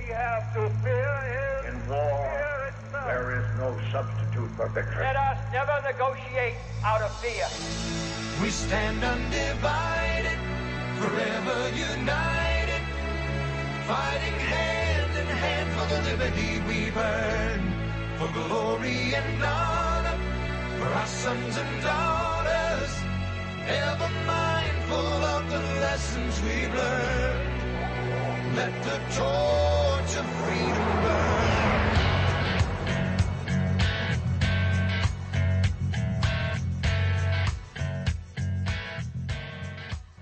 we have to fear is in war, fear itself. there is no substitute for victory. Let us never negotiate out of fear. We stand undivided, forever united, fighting hand in hand for the liberty we've earned, for glory and honor, for our sons and daughters, ever mindful of the lessons we've learned. Let the torch of freedom burn.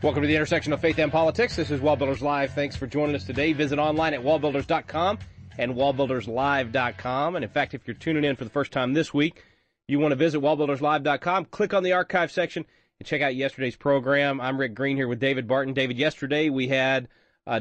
Welcome to the intersection of faith and politics. This is WallBuilders Live. Thanks for joining us today. Visit online at wallbuilders.com and wallbuilderslive.com. And in fact, if you're tuning in for the first time this week, you want to visit wallbuilderslive.com, click on the archive section, and check out yesterday's program. I'm Rick Green here with David Barton. David, yesterday we had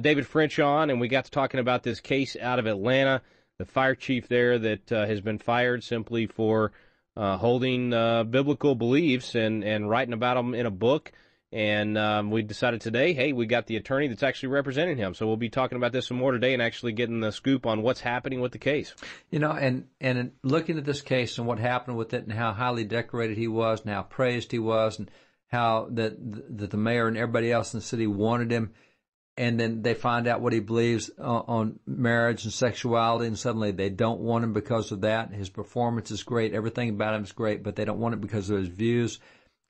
David French on, and we got to talking about this case out of Atlanta, the fire chief there that has been fired simply for holding biblical beliefs and writing about them in a book. And we decided today, hey, we got the attorney that's actually representing him. So we'll be talking about this some more today and actually getting the scoop on what's happening with the case. You know, and looking at this case and what happened with it and how highly decorated he was and how praised he was and how that the mayor and everybody else in the city wanted him. And then they find out what he believes on marriage and sexuality, and suddenly they don't want him because of that. His performance is great. Everything about him is great, but they don't want it because of his views.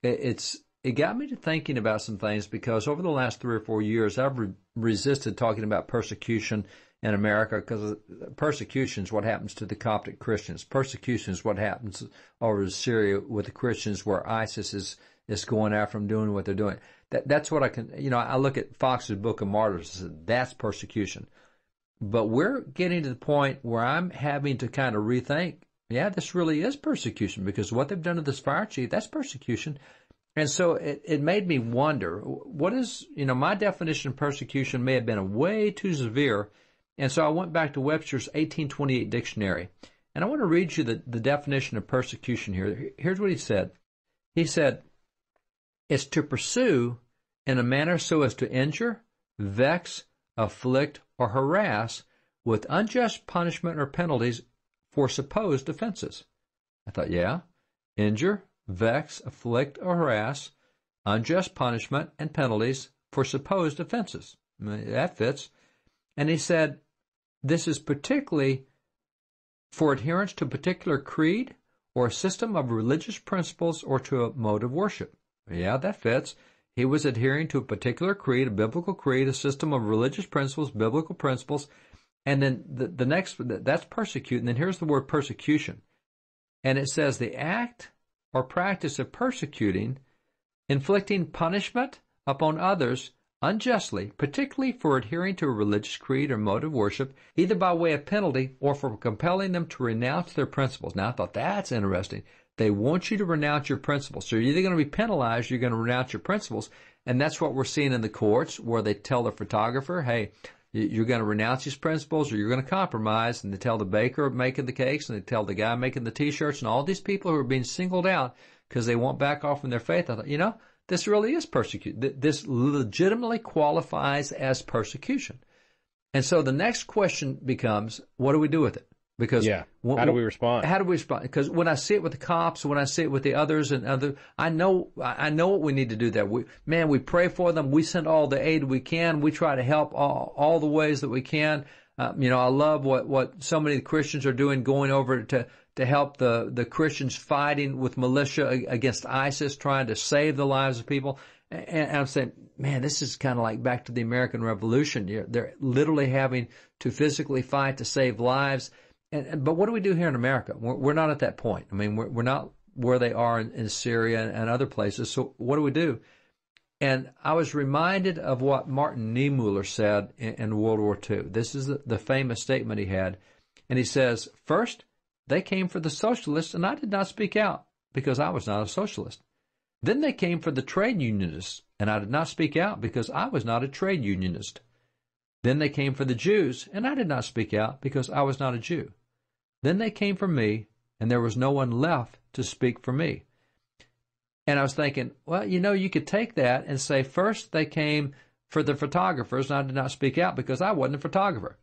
It got me to thinking about some things because over the last 3 or 4 years, I've resisted talking about persecution in America because persecution is what happens to the Coptic Christians. Persecution is what happens over in Syria with the Christians where ISIS is going after them, doing what they're doing. That's what I look at Fox's Book of Martyrs and say, that's persecution. But we're getting to the point where I'm having to kind of rethink, yeah, this really is persecution because what they've done to this fire chief, that's persecution. And so it made me wonder, what is, my definition of persecution may have been way too severe. And so I went back to Webster's 1828 dictionary. And I want to read you the definition of persecution here. Here's what he said. He said, it's to pursue in a manner so as to injure, vex, afflict, or harass with unjust punishment or penalties for supposed offenses. I thought, yeah, injure, vex, afflict, or harass, unjust punishment and penalties for supposed offenses. That fits. And he said, this is particularly for adherence to a particular creed or a system of religious principles or to a mode of worship. Yeah, that fits. He was adhering to a particular creed, a biblical creed, a system of religious principles, biblical principles. And then the next, that's persecute. And then here's the word persecution. And it says the act or practice of persecuting, inflicting punishment upon others unjustly, particularly for adhering to a religious creed or mode of worship, either by way of penalty or for compelling them to renounce their principles. Now, I thought that's interesting. They want you to renounce your principles. So you're either going to be penalized, or you're going to renounce your principles. And that's what we're seeing in the courts where they tell the photographer, hey, you're going to renounce these principles or you're going to compromise. And they tell the baker making the cakes and they tell the guy making the T-shirts and all these people who are being singled out because they won't back off from their faith. I thought, this really is persecution. This legitimately qualifies as persecution. And so the next question becomes, what do we do with it? Because how do we respond? How do we respond? Because when I see it with the cops, when I see it with the others and other, I know what we need to do there. We pray for them. We send all the aid we can. We try to help all the ways that we can. I love what so many Christians are doing, going over to help the Christians fighting with militia against ISIS, trying to save the lives of people. And I'm saying, man, this is kind of like back to the American Revolution. They're literally having to physically fight to save lives. But what do we do here in America? We're not at that point. I mean, we're not where they are in Syria and other places. So what do we do? And I was reminded of what Martin Niemöller said in World War II. This is the famous statement he had. And he says, first, they came for the socialists, and I did not speak out because I was not a socialist. Then they came for the trade unionists, and I did not speak out because I was not a trade unionist. Then they came for the Jews, and I did not speak out because I was not a Jew. Then they came for me, and there was no one left to speak for me. And I was thinking, well, you could take that and say, first they came for the photographers, and I did not speak out because I wasn't a photographer.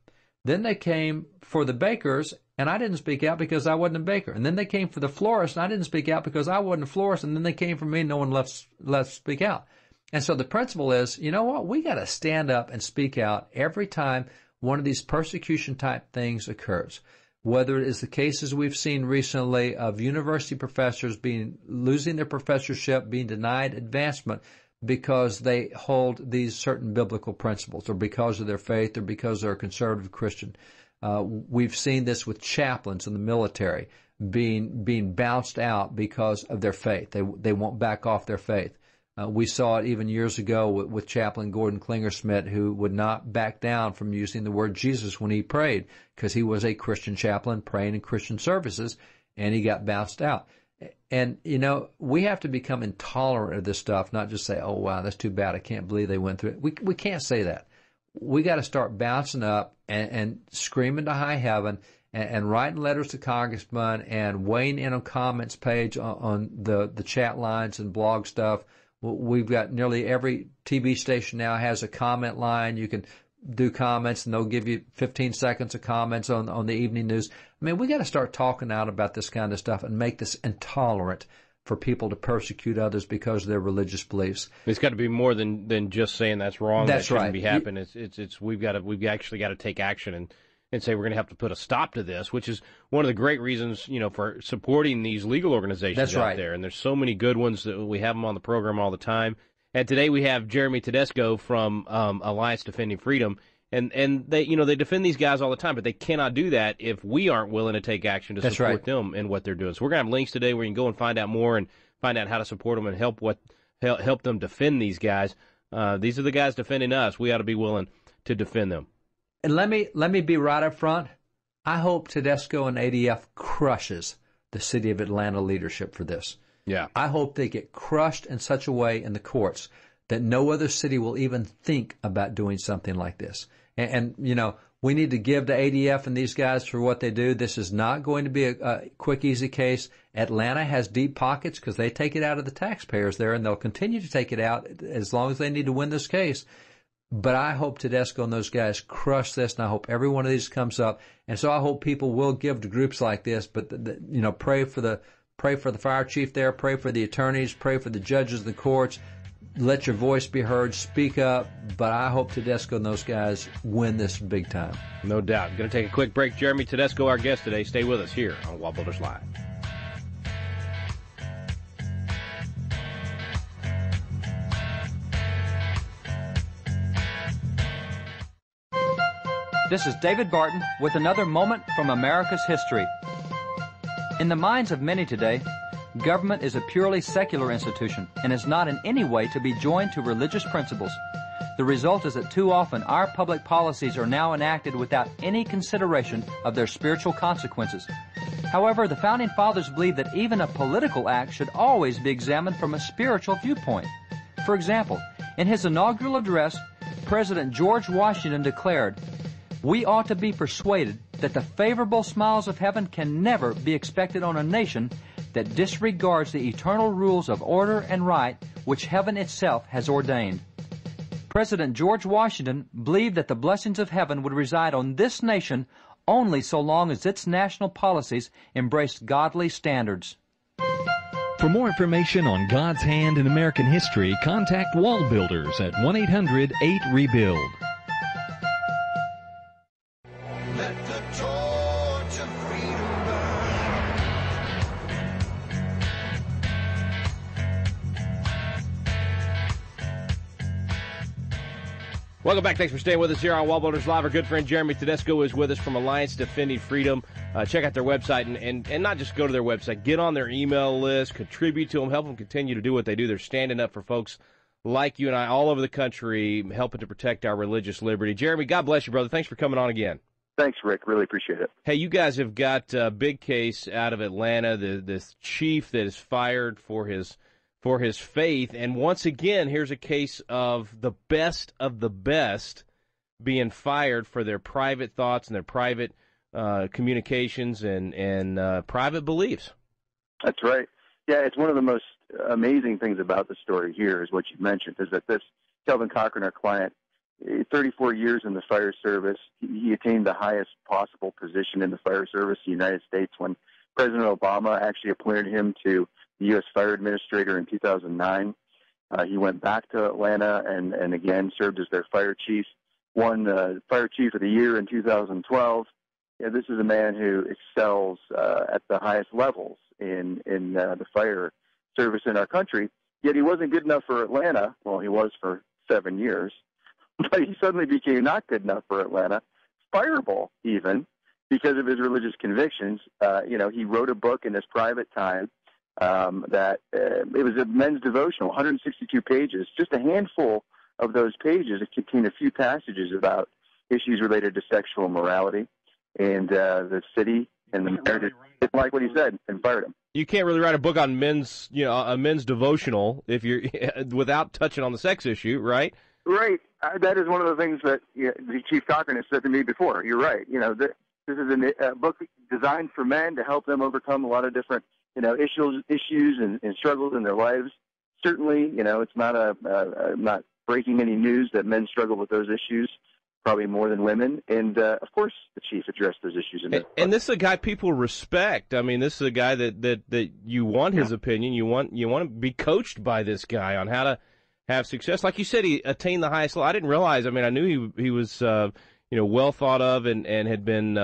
Then they came for the bakers, and I didn't speak out because I wasn't a baker. And then they came for the florist, and I didn't speak out because I wasn't a florist. And then they came for me, and no one left speak out. And so the principle is, you know what? We got to stand up and speak out every time one of these persecution-type things occurs. Whether it is the cases we've seen recently of university professors losing their professorship, being denied advancement because they hold these certain biblical principles, or because of their faith, or because they're a conservative Christian. We've seen this with chaplains in the military being bounced out because of their faith. They won't back off their faith. We saw it even years ago with Chaplain Gordon Klingersmith, who would not back down from using the word Jesus when he prayed, because he was a Christian chaplain praying in Christian services, and he got bounced out. And, you know, we have to become intolerant of this stuff, not just say, oh, wow, that's too bad. I can't believe they went through it. We can't say that. We got to start bouncing up and screaming to high heaven and writing letters to congressmen and weighing in on comments page on the chat lines and blog stuff. We've got nearly every TV station now has a comment line. You can do comments, and they'll give you 15 seconds of comments on the evening news. I mean, we got to start talking out about this kind of stuff and make this intolerant for people to persecute others because of their religious beliefs. It's got to be more than just saying that's wrong. That's that shouldn't right. be happening. We've actually got to take action and say we're going to have to put a stop to this, which is one of the great reasons, you know, for supporting these legal organizations That's out right. there. And there's so many good ones that we have them on the program all the time. And today we have Jeremy Tedesco from Alliance Defending Freedom, and they defend these guys all the time, but they cannot do that if we aren't willing to take action to support them in what they're doing. So we're going to have links today where you can go and find out more and find out how to support them and help them defend these guys. These are the guys defending us. We ought to be willing to defend them. And let me be right up front. I hope Tedesco and ADF crushes the city of Atlanta leadership for this. Yeah. I hope they get crushed in such a way in the courts that no other city will even think about doing something like this. And you know, we need to give to ADF and these guys for what they do. This is not going to be a quick, easy case. Atlanta has deep pockets because they take it out of the taxpayers there, and they'll continue to take it out as long as they need to win this case. But I hope Tedesco and those guys crush this, and I hope every one of these comes up. And so I hope people will give to groups like this, but pray for the fire chief there, pray for the attorneys, pray for the judges, the courts. Let your voice be heard, speak up. But I hope Tedesco and those guys win this big time. No doubt. Going to take a quick break. Jeremy Tedesco, our guest today. Stay with us here on WallBuilders Live. This is David Barton with another moment from America's history. In the minds of many today, government is a purely secular institution and is not in any way to be joined to religious principles. The result is that too often our public policies are now enacted without any consideration of their spiritual consequences. However, the Founding Fathers believed that even a political act should always be examined from a spiritual viewpoint. For example, in his inaugural address, President George Washington declared, "We ought to be persuaded that the favorable smiles of heaven can never be expected on a nation that disregards the eternal rules of order and right which heaven itself has ordained." President George Washington believed that the blessings of heaven would reside on this nation only so long as its national policies embraced godly standards. For more information on God's hand in American history, contact WallBuilders at 1-800-8-REBUILD. Let the torch of freedom burn. Welcome back. Thanks for staying with us here on WallBuilders Live. Our good friend Jeremy Tedesco is with us from Alliance Defending Freedom. Check out their website and not just go to their website. Get on their email list, contribute to them, help them continue to do what they do. They're standing up for folks like you and I all over the country, helping to protect our religious liberty. Jeremy, God bless you, brother. Thanks for coming on again. Thanks, Rick. Really appreciate it. Hey, you guys have got a big case out of Atlanta, this chief that is fired for his faith. And once again, here's a case of the best being fired for their private thoughts and their private communications and private beliefs. That's right. Yeah, it's one of the most amazing things about the story here is what you mentioned, is that this Kelvin Cochrane, our client, 34 years in the fire service. He attained the highest possible position in the fire service in the United States when President Obama actually appointed him to the U.S. Fire Administrator in 2009. He went back to Atlanta and again served as their fire chief, won the Fire Chief of the Year in 2012. Yeah, this is a man who excels at the highest levels in the fire service in our country, yet he wasn't good enough for Atlanta. Well, he was for 7 years, but he suddenly became not good enough for Atlanta, fireable even, because of his religious convictions. He wrote a book in his private time that it was a men's devotional, 162 pages. Just a handful of those pages that contain a few passages about issues related to sexual morality, and the city and the mayor didn't like what he said and fired him. You can't really write a book on men's, a men's devotional if you're without touching on the sex issue, right? Right. That is one of the things that the Chief Cochrane has said to me before. You're right. This is a book designed for men to help them overcome a lot of different, issues and struggles in their lives. Certainly, it's not not breaking any news that men struggle with those issues, probably more than women. And, of course, the chief addressed those issues. And this is a guy people respect. I mean, this is a guy that you want his opinion. You want to be coached by this guy on how to have success. Like you said, he attained the highest level. I didn't realize. I mean, I knew he was, well thought of and had been,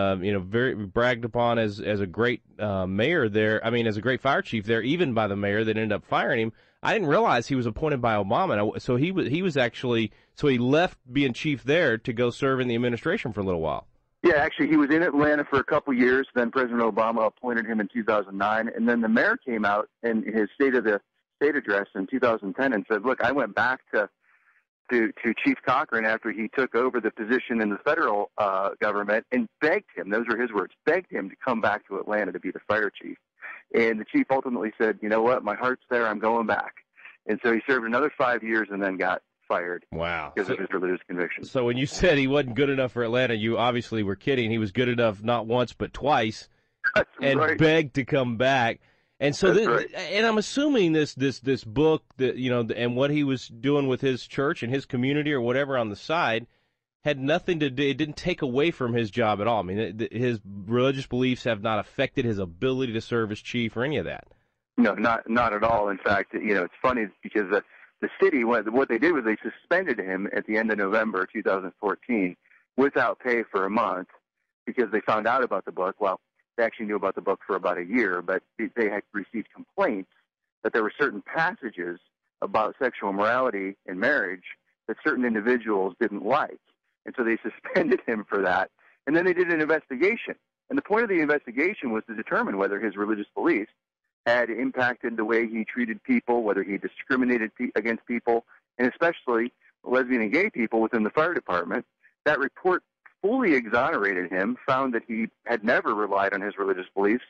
very bragged upon as a great mayor there. I mean, as a great fire chief there, even by the mayor that ended up firing him. I didn't realize he was appointed by Obama. So he was actually, so he left being chief there to go serve in the administration for a little while. Yeah, actually, he was in Atlanta for a couple years. Then President Obama appointed him in 2009, and then the mayor came out in his State of the State address in 2010 and said, "Look, I went back to Chief Cochrane after he took over the position in the federal government and begged him. Those were his words. Begged him to come back to Atlanta to be the fire chief." And the chief ultimately said, "You know what? My heart's there. I'm going back." And so he served another 5 years and then got fired. Wow. Because of his religious convictions. So when you said he wasn't good enough for Atlanta, you obviously were kidding. He was good enough not once but twice. That's and right. begged to come back. And so, and I'm assuming this book that and what he was doing with his church and his community or whatever on the side had nothing to do. It didn't take away from his job at all. I mean, his religious beliefs have not affected his ability to serve as chief or any of that. No, not at all. In fact, it's funny because the city, what they did was they suspended him at the end of November 2014 without pay for a month because they found out about the book. Well, they actually knew about the book for about a year, but they had received complaints that there were certain passages about sexual morality in marriage that certain individuals didn't like. And so they suspended him for that. And then they did an investigation. And the point of the investigation was to determine whether his religious beliefs had impacted the way he treated people, whether he discriminated against people, and especially lesbian and gay people within the fire department. That report fully exonerated him, found that he had never relied on his religious beliefs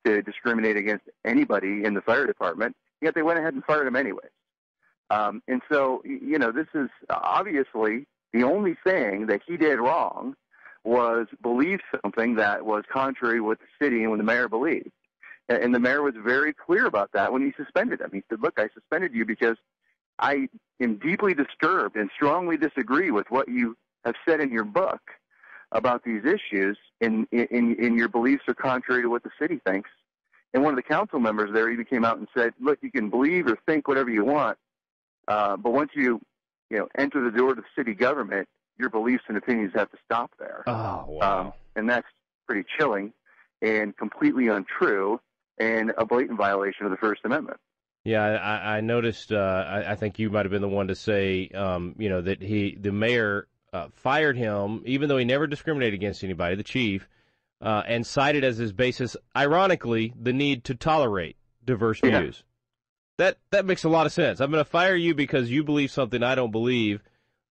to discriminate against anybody in the fire department, yet they went ahead and fired him anyways. And so, this is obviously the only thing that he did wrong was believe something that was contrary to what the city and what the mayor believed. And the mayor was very clear about that when he suspended him. He said, "Look, I suspended you because I am deeply disturbed and strongly disagree with what you have said in your book about these issues, and your beliefs are contrary to what the city thinks." And one of the council members there even came out and said, "Look, you can believe or think whatever you want, but once you enter the door to the city government, your beliefs and opinions have to stop there." Oh, wow. And that's pretty chilling and completely untrue and a blatant violation of the First Amendment. Yeah, I noticed. I think you might have been the one to say, that the mayor fired him, even though he never discriminated against anybody, the chief, and cited as his basis, ironically, the need to tolerate diverse views. That makes a lot of sense. I'm going to fire you because you believe something I don't believe,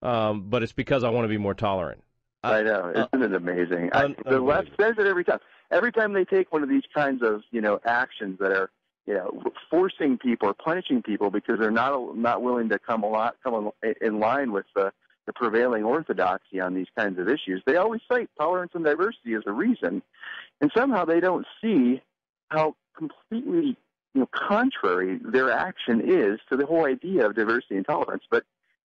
but it's because I want to be more tolerant. I know. Isn't it amazing? The left says it every time. Every time they take one of these kinds of, actions that are, forcing people or punishing people because they're not willing to come in line with the prevailing orthodoxy on these kinds of issues, they always cite tolerance and diversity as a reason. And somehow they don't see how completely, contrary their action is to the whole idea of diversity and tolerance. But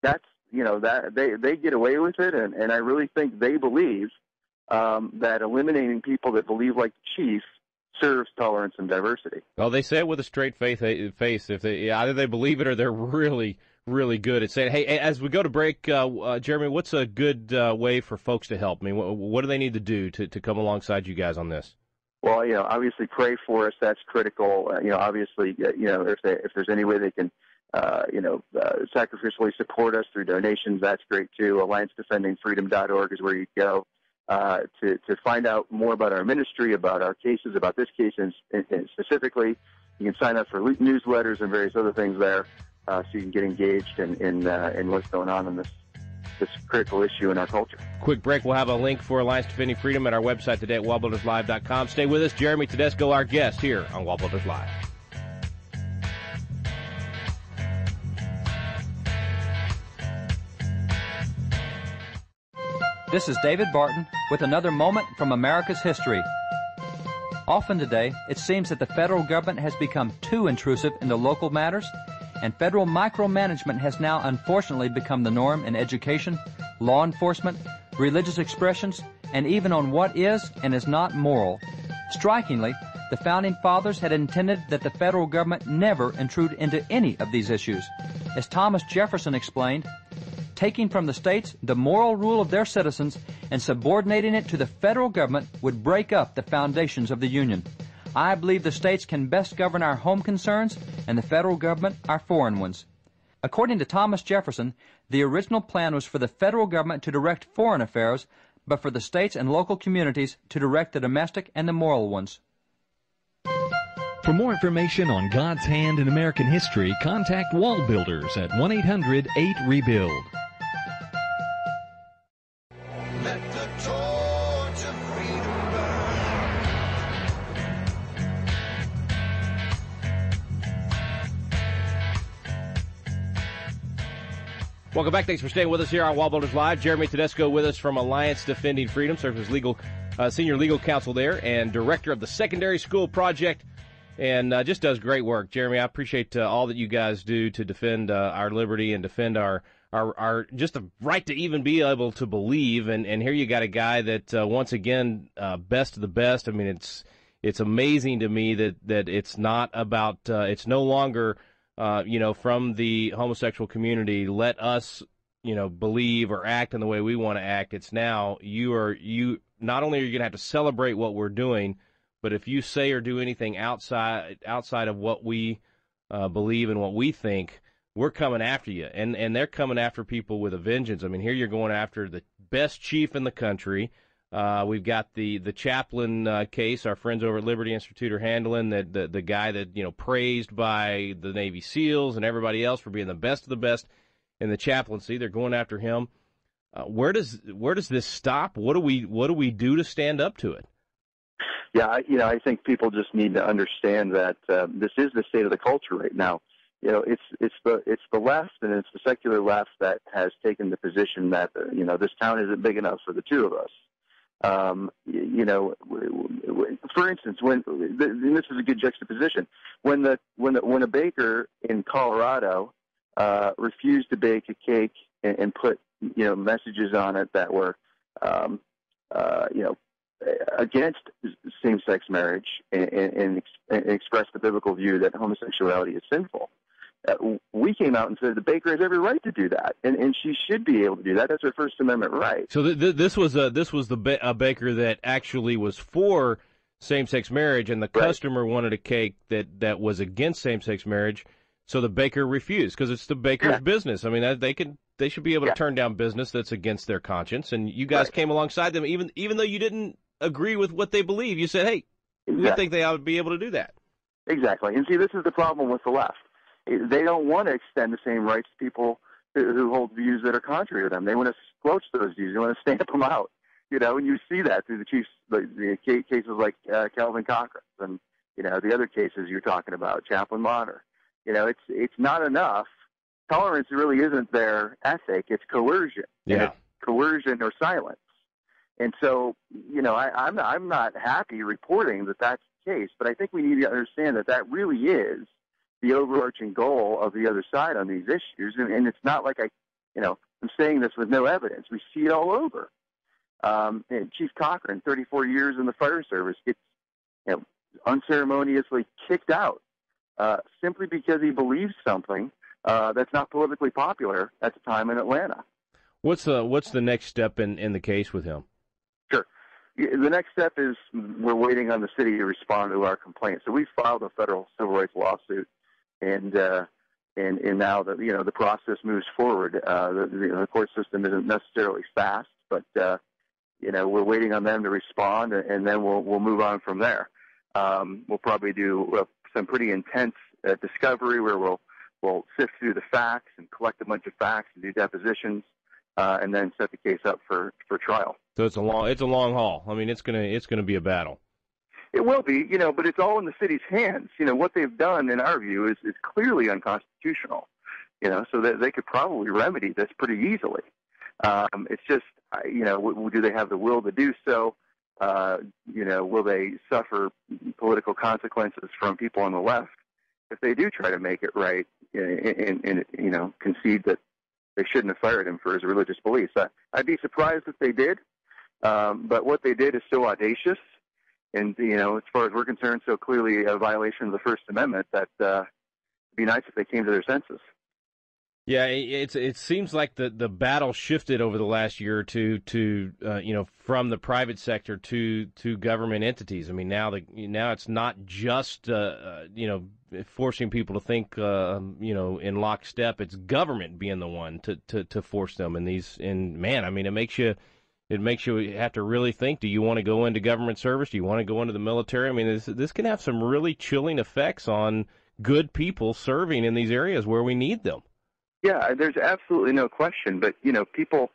that's that they get away with it, and I really think they believe that eliminating people that believe like the chief serves tolerance and diversity. Well, they say it with a straight face. If either they believe it or they're really, really good at saying, hey, as we go to break, Jeremy, what's a good way for folks to help? I mean, what do they need to do to come alongside you guys on this? Well, obviously pray for us. That's critical. Obviously, if there's any way they can, sacrificially support us through donations, that's great too. AllianceDefendingFreedom.org is where you go to find out more about our ministry, about our cases, about this case and specifically. You can sign up for newsletters and various other things there, so you can get engaged in what's going on in this critical issue in our culture. Quick break. We'll have a link for Alliance Defending Freedom at our website today at WallBuildersLive.com. Stay with us. Jeremy Tedesco, our guest here on WallBuilders Live. This is David Barton with another moment from America's history. Often today, it seems that the federal government has become too intrusive into local matters, and federal micromanagement has now unfortunately become the norm in education, law enforcement, religious expressions, and even on what is and is not moral. Strikingly, the Founding Fathers had intended that the federal government never intrude into any of these issues. As Thomas Jefferson explained, taking from the states the moral rule of their citizens and subordinating it to the federal government would break up the foundations of the Union. I believe the states can best govern our home concerns and the federal government our foreign ones. According to Thomas Jefferson, the original plan was for the federal government to direct foreign affairs, but for the states and local communities to direct the domestic and the moral ones. For more information on God's hand in American history, contact WallBuilders at 1-800-8-REBUILD. Let the torch of freedom burn. Welcome back. Thanks for staying with us here on WallBuilders Live. Jeremy Tedesco with us from Alliance Defending Freedom, serves as senior legal counsel there and director of the Secondary School Project, and just does great work. Jeremy, I appreciate all that you guys do to defend our liberty and defend our just the right to even be able to believe. And here you got a guy that once again, best of the best. I mean, it's amazing to me that it's not about it's no longer from the homosexual community, let us believe or act in the way we want to act. It's now you not only are you going to have to celebrate what we're doing, but if you say or do anything outside of what we believe and what we think, we're coming after you. And they're coming after people with a vengeance. I mean, here you're going after the best chief in the country. We've got the chaplain case. Our friends over at Liberty Institute are handling the guy that praised by the Navy SEALs and everybody else for being the best of the best in the chaplaincy. They're going after him. Where does this stop? What do we do to stand up to it? Yeah, I think people just need to understand that this is the state of the culture right now. It's the left and it's the secular left that has taken the position that this town isn't big enough for the two of us. For instance, and this is a good juxtaposition, when a baker in Colorado refused to bake a cake and put messages on it that were against same-sex marriage and expressed the biblical view that homosexuality is sinful. We came out and said the baker has every right to do that, and she should be able to do that. That's her First Amendment right. So this was a baker that actually was for same-sex marriage, and the customer wanted a cake that was against same-sex marriage, so the baker refused because it's the baker's business. I mean, they should be able to turn down business that's against their conscience, and you guys came alongside them even though you didn't agree with what they believe. You said, hey, we think they ought to be able to do that. Exactly. And see, this is the problem with the left. They don't want to extend the same rights to people who hold views that are contrary to them. They want to squelch those views. They want to stamp them out. And you see that through the cases like Kelvin, Cochrane, and the other cases you're talking about, Chaplain Bonner. It's not enough. Tolerance really isn't their ethic. It's coercion. Yeah. It's coercion or silence. And so, I'm not happy reporting that that's the case, but I think we need to understand that really is the overarching goal of the other side on these issues. And it's not like I'm saying this with no evidence. We see it all over. And Chief Cochrane, 34 years in the fire service, gets unceremoniously kicked out simply because he believes something that's not politically popular at the time in Atlanta. What's the next step in the case with him? Sure. The next step is we're waiting on the city to respond to our complaint. So we filed a federal civil rights lawsuit, and now the process moves forward. The court system isn't necessarily fast, but we're waiting on them to respond, and then we'll move on from there. We'll probably do some pretty intense discovery where we'll sift through the facts and collect a bunch of facts and do depositions, and then set the case up for trial. So it's a long haul. I mean, it's gonna be a battle. It will be, but it's all in the city's hands. What they've done, in our view, is clearly unconstitutional. So that they could probably remedy this pretty easily. It's just, do they have the will to do so? Will they suffer political consequences from people on the left if they do try to make it right and concede that they shouldn't have fired him for his religious beliefs? I'd be surprised if they did, but what they did is so audacious and, as far as we're concerned, so clearly a violation of the First Amendment that it'd be nice if they came to their senses. Yeah, it seems like the battle shifted over the last year or two to from the private sector to government entities. I mean, now it's not just forcing people to think in lockstep. It's government being the one to force them in these. And man, I mean, it makes you have to really think. Do you want to go into government service? Do you want to go into the military? I mean, this can have some really chilling effects on good people serving in these areas where we need them. Yeah, there's absolutely no question. But, people,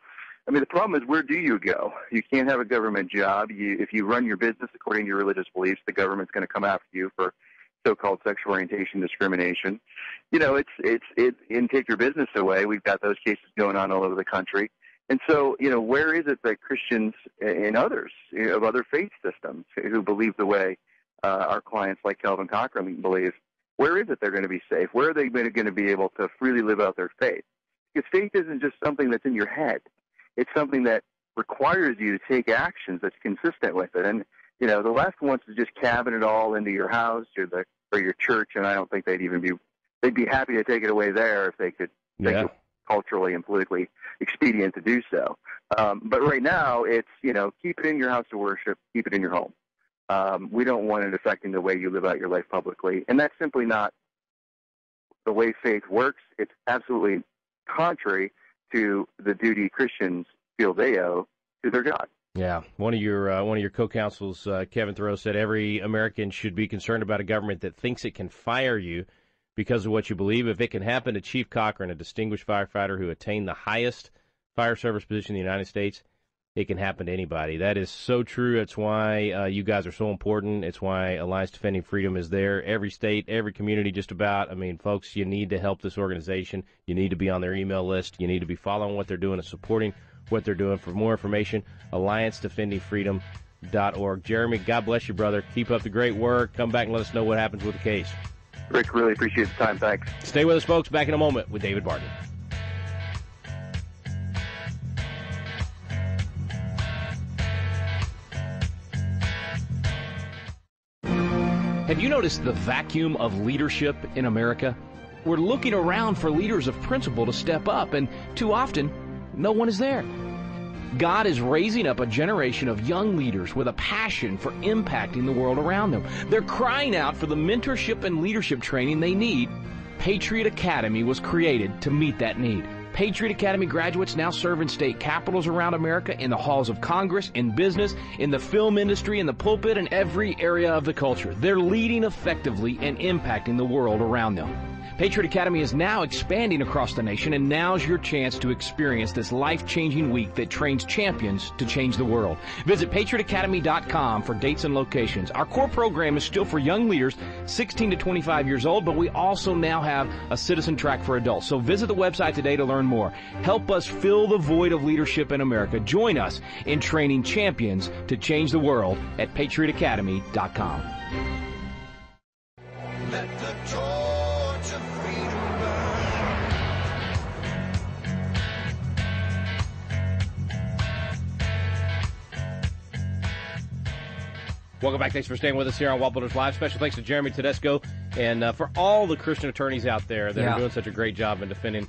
the problem is, where do you go? You can't have a government job. If you run your business according to your religious beliefs, the government's going to come after you for so-called sexual orientation discrimination. And take your business away. We've got those cases going on all over the country. And so, where is it that Christians and others of other faith systems who believe the way our clients like Kelvin Cochrane believe, where is it they're going to be safe? Where are they going to be able to freely live out their faith? Because faith isn't just something that's in your head. It's something that requires you to take actions that's consistent with it. And, the left wants to just cabin it all into your house or your church, and I don't think they'd be happy to take it away there if they could make it culturally and politically expedient to do so. But right now, it's, keep it in your house to worship, keep it in your home. We don't want it affecting the way you live out your life publicly. And that's simply not the way faith works. It's absolutely contrary to the duty Christians feel they owe to their God. Yeah. One of your co-counsels, Kevin Thoreau, said every American should be concerned about a government that thinks it can fire you because of what you believe. If it can happen to Chief Cochrane, a distinguished firefighter who attained the highest fire service position in the United States, it can happen to anybody. That is so true. It's why you guys are so important. It's why Alliance Defending Freedom is there. Every state, every community, just about. I mean, folks, you need to help this organization. You need to be on their email list. You need to be following what they're doing and supporting what they're doing. For more information, AllianceDefendingFreedom.org. Jeremy, God bless you, brother. Keep up the great work. Come back and let us know what happens with the case. Rick, really appreciate the time. Thanks. Stay with us, folks. Back in a moment with David Barton. Have you noticed the vacuum of leadership in America? We're looking around for leaders of principle to step up, and too often, no one is there. God is raising up a generation of young leaders with a passion for impacting the world around them. They're crying out for the mentorship and leadership training they need. Patriot Academy was created to meet that need. Patriot Academy graduates now serve in state capitals around America, in the halls of Congress, in business, in the film industry, in the pulpit, and every area of the culture. They're leading effectively and impacting the world around them. Patriot Academy is now expanding across the nation, and now's your chance to experience this life-changing week that trains champions to change the world. Visit patriotacademy.com for dates and locations. Our core program is still for young leaders 16 to 25 years old, but we also now have a citizen track for adults. So visit the website today to learn more. Help us fill the void of leadership in America. Join us in training champions to change the world at patriotacademy.com. Let the torch of freedom burn. Welcome back. Thanks for staying with us here on WallBuilders Live. Special thanks to Jeremy Tedesco and for all the Christian attorneys out there that are doing such a great job in defending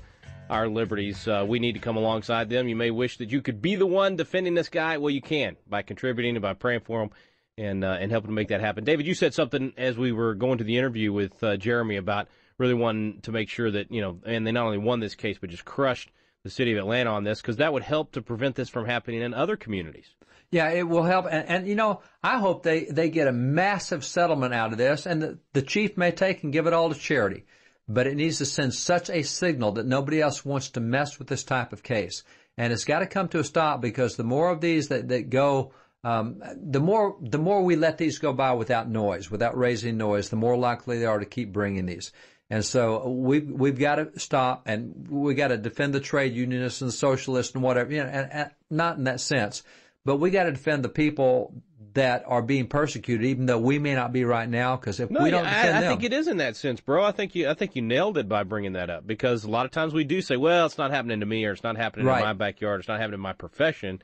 our liberties. We need to come alongside them. You may wish that you could be the one defending this guy. Well, you can by contributing and by praying for him and helping to make that happen. David, you said something as we were going to the interview with Jeremy about really wanting to make sure that, and they not only won this case but just crushed the city of Atlanta on this, because that would help to prevent this from happening in other communities. Yeah, it will help. And I hope they get a massive settlement out of this, and the chief may take and give it all to charity. But it needs to send such a signal that nobody else wants to mess with this type of case. And it's got to come to a stop, because the more of these that go, the more we let these go by without noise, without raising noise, the more likely they are to keep bringing these. And so we've got to stop, and we got to defend the trade unionists and the socialists and whatever, and not in that sense. But we got to defend the people that are being persecuted, even though we may not be right now. Because if we don't defend them, I think it is in that sense, bro. I think you nailed it by bringing that up, because a lot of times we do say, "Well, it's not happening to me, or it's not happening in my backyard, or it's not happening in my profession,"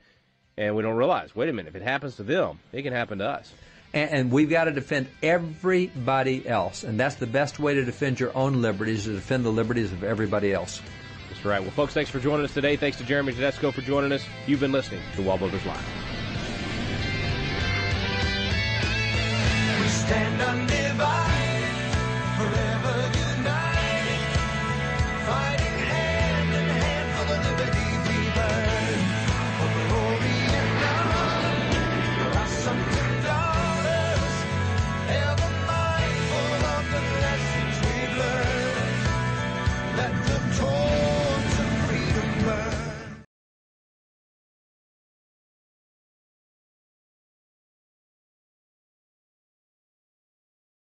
and we don't realize, wait a minute, if it happens to them, it can happen to us. And we've got to defend everybody else, and that's the best way to defend your own liberties, to defend the liberties of everybody else. That's right. Well, folks, thanks for joining us today. Thanks to Jeremy Tedesco for joining us. You've been listening to WallBuilders Live. We stand undivided forever.